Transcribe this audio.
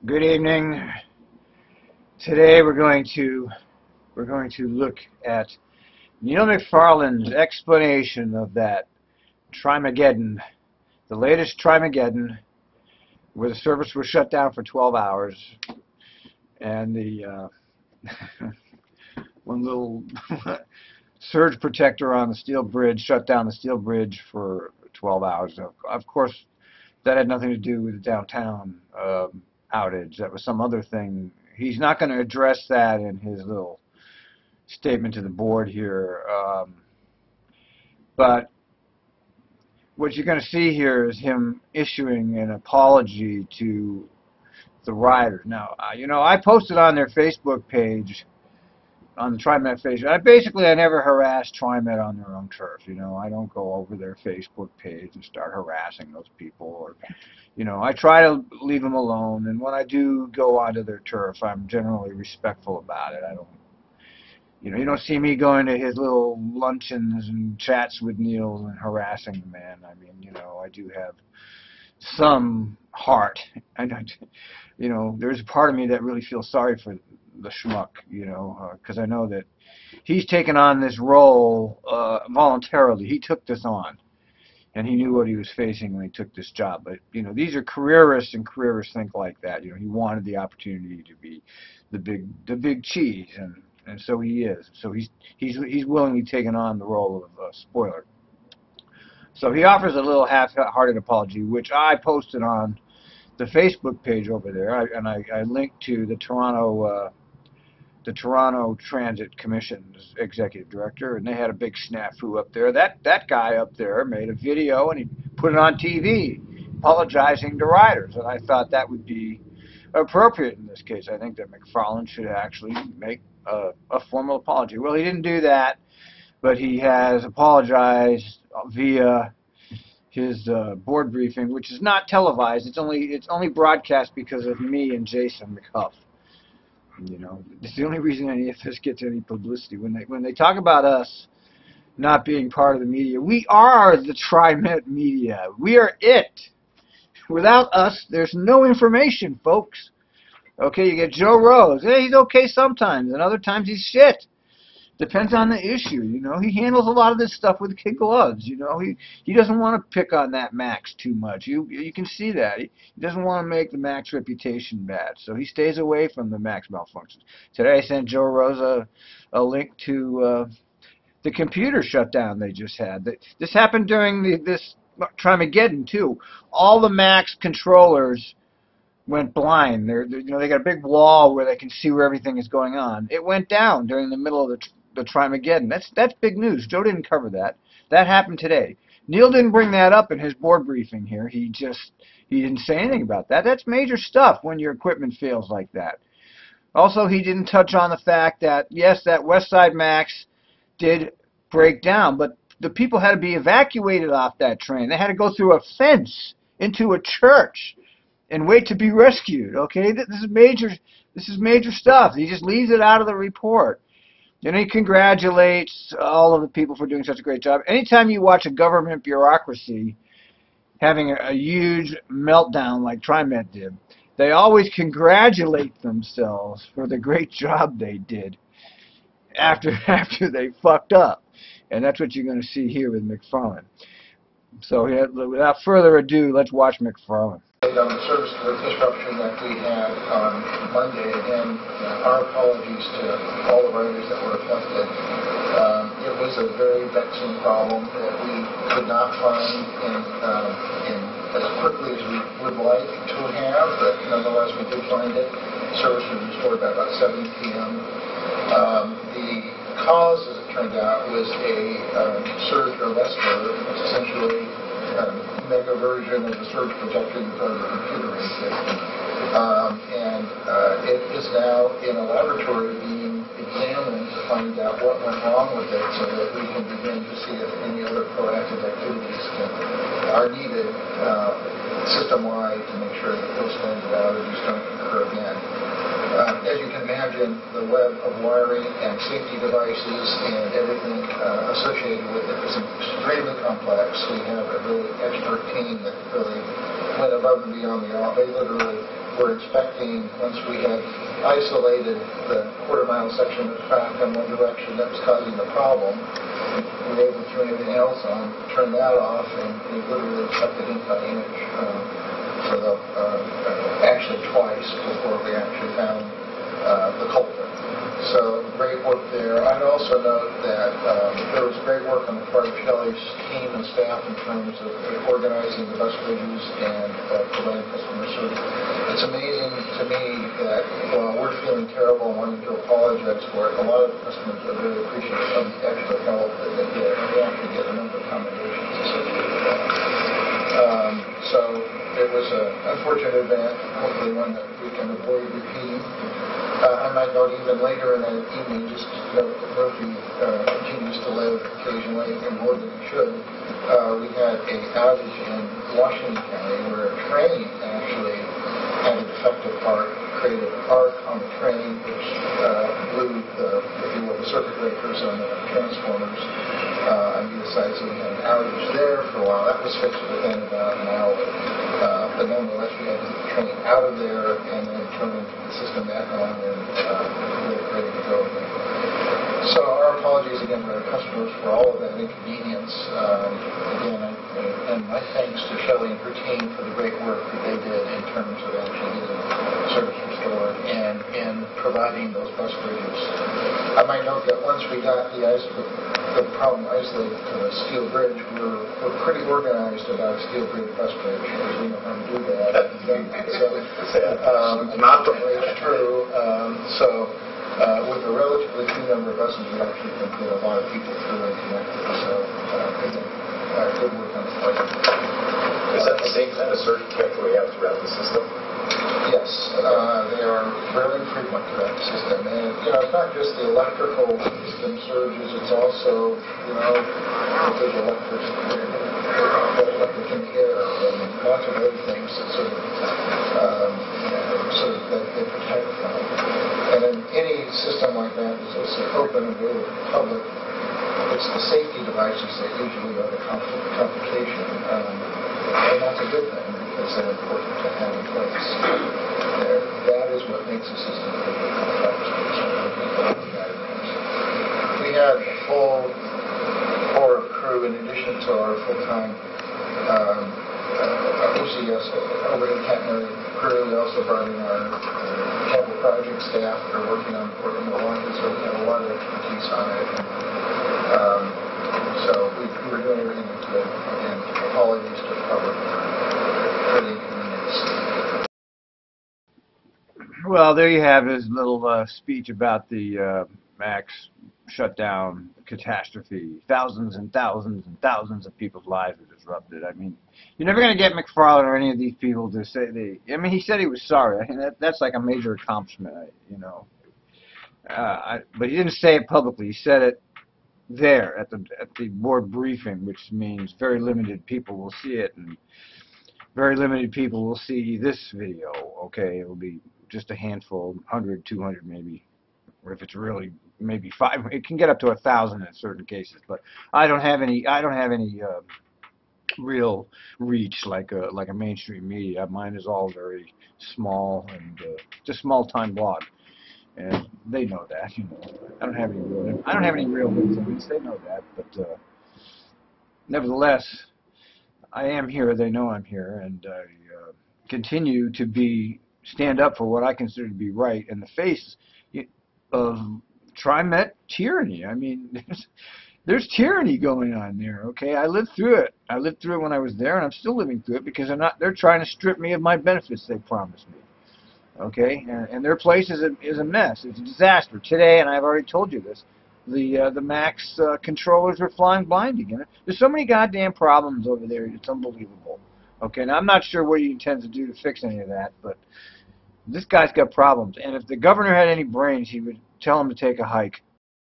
Good evening. Today we're going to look at Neil Mcfarlane's explanation of that Trimageddon, the latest Trimageddon, where the service was shut down for 12 hours, and the one little surge protector on the steel bridge shut down the steel bridge for 12 hours. Of course, that had nothing to do with the downtown outage. That was some other thing. He's not going to address that in his little statement to the board here. But what you're going to see here is him issuing an apology to the riders. Now, I posted on their Facebook page, on the Trimet page. I never harass Trimet on their own turf. I don't go over their Facebook page and start harassing those people. Or, I try to leave them alone. And when I do go onto their turf, I'm generally respectful about it. I don't, you don't see me going to his little luncheons and chats with Neil and harassing the man. I mean, I do have some heart. There's a part of me that really feels sorry for the schmuck, because I know that he's taken on this role voluntarily. He took this on, and he knew what he was facing when he took this job. But these are careerists, and careerists think like that. He wanted the opportunity to be the big cheese, and so he is. So he's willingly taken on the role of spoiler. So he offers a little half-hearted apology, which I posted on the Facebook page over there, and I linked to the Toronto Transit Commission's executive director, and they had a big snafu up there. That guy up there made a video, and he put it on TV, apologizing to riders, and I thought that would be appropriate in this case. I think that Mcfarlane should actually make a formal apology. Well, he didn't do that, but he has apologized via his board briefing, which is not televised. It's only broadcast because of me and Jason McHuff. It's the only reason any of this gets any publicity. When they talk about us not being part of the media, we are the Trimet media. We are it. Without us, there's no information, folks. Okay, you get Joe Rose. Hey, he's okay sometimes, and other times he's shit. Depends on the issue, He handles a lot of this stuff with kid gloves, He doesn't want to pick on that Max too much. You can see that. He doesn't want to make the Max reputation bad, so he stays away from the Max malfunctions. Today I sent Joe Rose a link to the computer shutdown they just had. This happened during this Trimageddon too. All the Max controllers went blind. They got a big wall where they can see where everything is going on. It went down during the middle of the Trimageddon. That's big news. Joe didn't cover that. That happened today. Neil didn't bring that up in his board briefing here. He didn't say anything about that. That's major stuff when your equipment fails like that. Also, he didn't touch on the fact that, yes, that West Side Max did break down, but the people had to be evacuated off that train. They had to go through a fence into a church and wait to be rescued. Okay, this is major stuff. He just leaves it out of the report. He congratulates all of the people for doing such a great job. Anytime you watch a government bureaucracy having a huge meltdown like Trimet did, they always congratulate themselves for the great job they did after they fucked up. And that's what you're going to see here with Mcfarlane. So without further ado, let's watch Mcfarlane. On the service disruption that we had on Monday, again, our apologies to all the riders that were affected. It was a very vexing problem that we could not find in as quickly as we would like to have, but nonetheless we did find it. Service was restored by about 7 p.m. The cause, as it turned out, was a surge arrestor, essentially mega version of the surge protection for the computer system. It is now in a laboratory being examined to find out what went wrong with it so that we can begin to see if any other proactive activities are needed system-wide to make sure that those kinds of outages don't occur again. As you can imagine, the web of wiring and safety devices and everything associated with it is extremely complex. We have a really expert team that really went above and beyond the office. They literally were inspecting, once we had isolated the quarter-mile section of track in one direction that was causing the problem, we were able to turn everything else on, turn that off, and we literally checked it inch by inch actually twice before we actually found the culprit. So great work there. I'd also note that there was great work on the part of Shelley's team and staff in terms of organizing the bus bridges and providing customer service. It's amazing to me that while we're feeling terrible and wanting to apologize for it, a lot of the customers are really appreciative of the extra help that they get, and we actually get a number of commendations associated with that. So it was an unfortunate event, hopefully one that we can avoid repeating. I might note even later in the evening, just note that Murphy continues to live occasionally and more than he should. We had an outage in Washington County where a train actually had a defective part, created an arc on the train which blew the circuit breakers on the transformers on either side. So we had an outage there for a while. That was fixed within about an hour. But nonetheless, we had to get the train out of there and then turn the system back on and ready to go again. So our apologies again to our customers for all of that inconvenience. Again, and my thanks to Shelley and her team for the great work that they did in terms of actually getting service restored and in providing those bus bridges. I might note that once we got the problem isolated to the steel bridge, we're pretty organized about a steel bridge bus bridge because we know how to do that. It's true. With a relatively few number of buses, we actually can get a lot of people through and connected. So, good work on the part. Is that the same kind of surge protector we have throughout the system? Yes, they are fairly frequent throughout the system. And, it's not just the electrical system surges, it's also, if there's electric in the air and lots of other things that sort of that they protect from. And in any system like that is also open and available to the public. It's the safety devices that usually are the complication. And that's a good thing because they're important to have in place. That is what makes the system a little bit complex. We had a full corps of crew in addition to our full-time OCS overhead catenary crew. We also brought in our capital project staff that are working on Portland, Milwaukee, so we have a lot of expertise on it. So we were doing everything we could. Again, apologies to the public for the inconvenience. Well, there you have his little speech about the Max shutdown catastrophe. Thousands and thousands and thousands of people's lives were disrupted. I mean, you're never going to get Mcfarlane or any of these people to say he said he was sorry. I mean, that's like a major accomplishment, but he didn't say it publicly. He said it there at the board briefing, which means very limited people will see it, and very limited people will see this video. Okay, it will be just a handful, 100, 200 maybe, or if it's really maybe 5. It can get up to 1,000 in certain cases, but I don't have any real reach like a mainstream media. Mine is all very small and just small-time blog, and they know that. I don't have any real influence. They know that, but nevertheless, I am here. They know I'm here, and I continue to stand up for what I consider to be right in the face of Trimet tyranny. I mean, there's tyranny going on there. Okay, I lived through it. I lived through it when I was there, and I'm still living through it because they're trying to strip me of my benefits they promised me. Okay, and their place is a mess. It's a disaster today, and I've already told you this. The Max controllers are flying blind again. There's so many goddamn problems over there. It's unbelievable. Okay, now I'm not sure what he intends to do to fix any of that, but this guy's got problems. And if the governor had any brains, he would tell him to take a hike